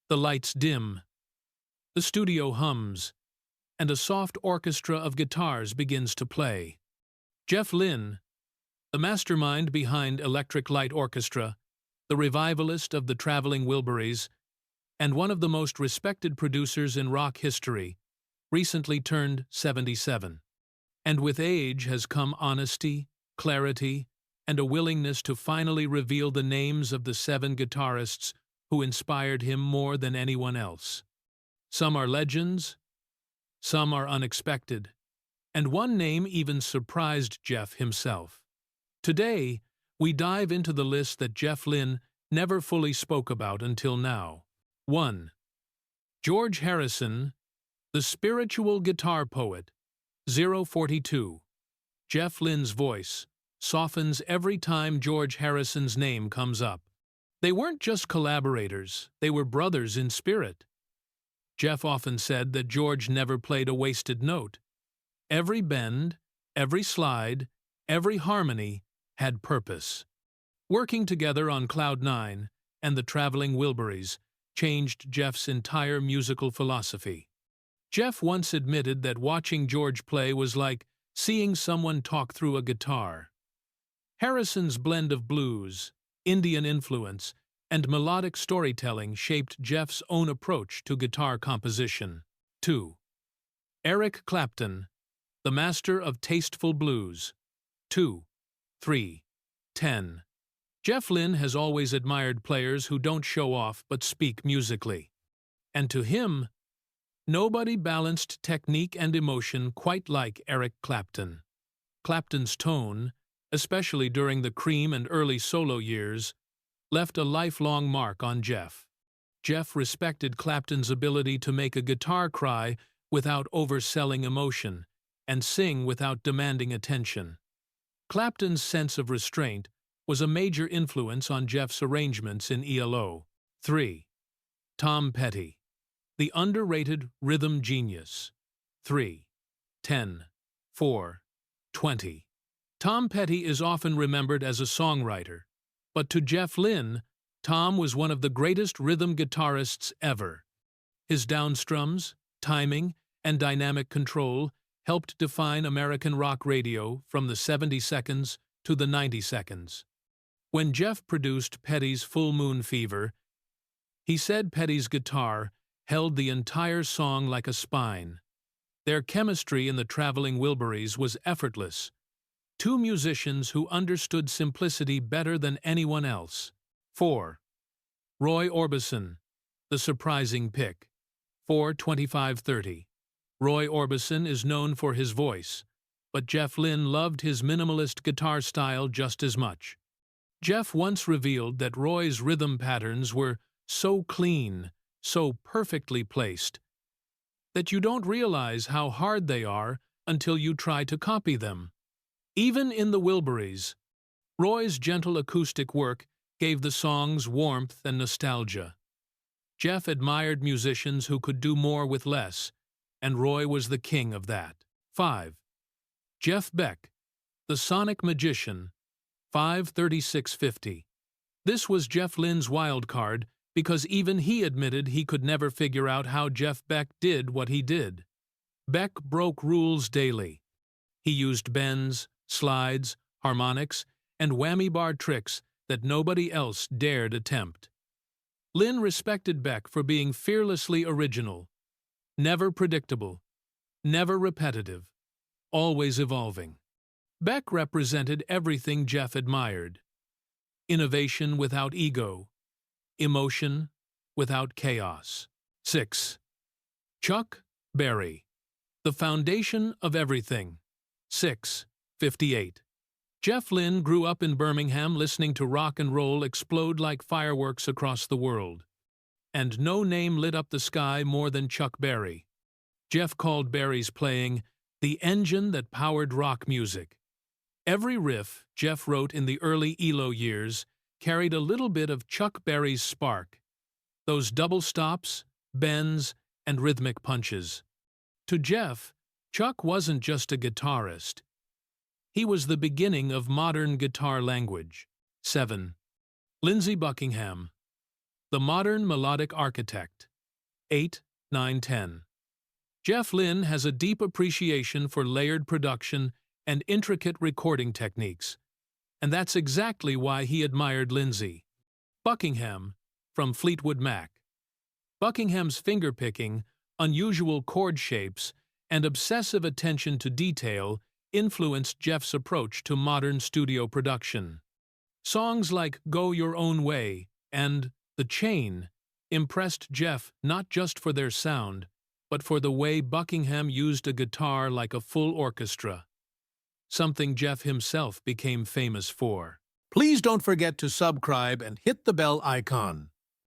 The lights dim, the studio hums, and a soft orchestra of guitars begins to play. Jeff Lynne, the mastermind behind Electric Light Orchestra, the revivalist of the traveling Wilburys, and one of the most respected producers in rock history, recently turned 77. And with age has come honesty, clarity, and a willingness to finally reveal the names of the 7 guitarists who inspired him more than anyone else. Some are legends, some are unexpected, and one name even surprised Jeff himself. Today, we dive into the list that Jeff Lynne never fully spoke about until now. 1. George Harrison, the spiritual guitar poet. 042. Jeff Lynne's voice softens every time George Harrison's name comes up. They weren't just collaborators, they were brothers in spirit. Jeff often said that George never played a wasted note. Every bend, every slide, every harmony had purpose. Working together on Cloud 9 and the Traveling Wilburys changed Jeff's entire musical philosophy. Jeff once admitted that watching George play was like seeing someone talk through a guitar. Harrison's blend of blues, Indian influence, and melodic storytelling shaped Jeff's own approach to guitar composition. 2. Eric Clapton, the master of tasteful blues. 2, 3, 10. Jeff Lynne has always admired players who don't show off but speak musically. And to him, nobody balanced technique and emotion quite like Eric Clapton. Clapton's tone, especially during the Cream and early solo years, left a lifelong mark on Jeff. Jeff respected Clapton's ability to make a guitar cry without overselling emotion and sing without demanding attention. Clapton's sense of restraint was a major influence on Jeff's arrangements in ELO. 3. Tom Petty, the underrated rhythm genius. 3, 10, 4, 20. Tom Petty is often remembered as a songwriter, but to Jeff Lynne, Tom was one of the greatest rhythm guitarists ever. His downstrums, timing, and dynamic control helped define American rock radio from the 70 seconds to the 90 seconds. When Jeff produced Petty's Full Moon Fever, he said Petty's guitar held the entire song like a spine. Their chemistry in the Traveling Wilburys was effortless. 2 musicians who understood simplicity better than anyone else. 4. Roy Orbison, the surprising pick. 4:25:30. Roy Orbison is known for his voice, but Jeff Lynne loved his minimalist guitar style just as much. Jeff once revealed that Roy's rhythm patterns were so clean, so perfectly placed, that you don't realize how hard they are until you try to copy them. Even in the Wilburys, Roy's gentle acoustic work gave the songs warmth and nostalgia. Jeff admired musicians who could do more with less, and Roy was the king of that. 5. Jeff Beck, the sonic magician. 5:36:50. This was Jeff Lynne's wild card because even he admitted he could never figure out how Jeff Beck did what he did. Beck broke rules daily. He used bends, slides, harmonics, and whammy bar tricks that nobody else dared attempt. Lynne respected Beck for being fearlessly original, never predictable, never repetitive, always evolving. Beck represented everything Jeff admired: innovation without ego, emotion without chaos. 6. Chuck Berry, the foundation of everything. 6:58. Jeff Lynne grew up in Birmingham listening to rock and roll explode like fireworks across the world. And no name lit up the sky more than Chuck Berry. Jeff called Berry's playing the engine that powered rock music. Every riff Jeff wrote in the early ELO years carried a little bit of Chuck Berry's spark, those double stops, bends, and rhythmic punches. To Jeff, Chuck wasn't just a guitarist. He was the beginning of modern guitar language. 7. Lindsey Buckingham, The Modern Melodic Architect. 8, 9, 10. Jeff Lynne has a deep appreciation for layered production and intricate recording techniques, and that's exactly why he admired Lindsey Buckingham from Fleetwood Mac. Buckingham's fingerpicking, unusual chord shapes, and obsessive attention to detail influenced Jeff's approach to modern studio production. Songs like Go Your Own Way and The Chain impressed Jeff not just for their sound, but for the way Buckingham used a guitar like a full orchestra, something Jeff himself became famous for. Please don't forget to subscribe and hit the bell icon.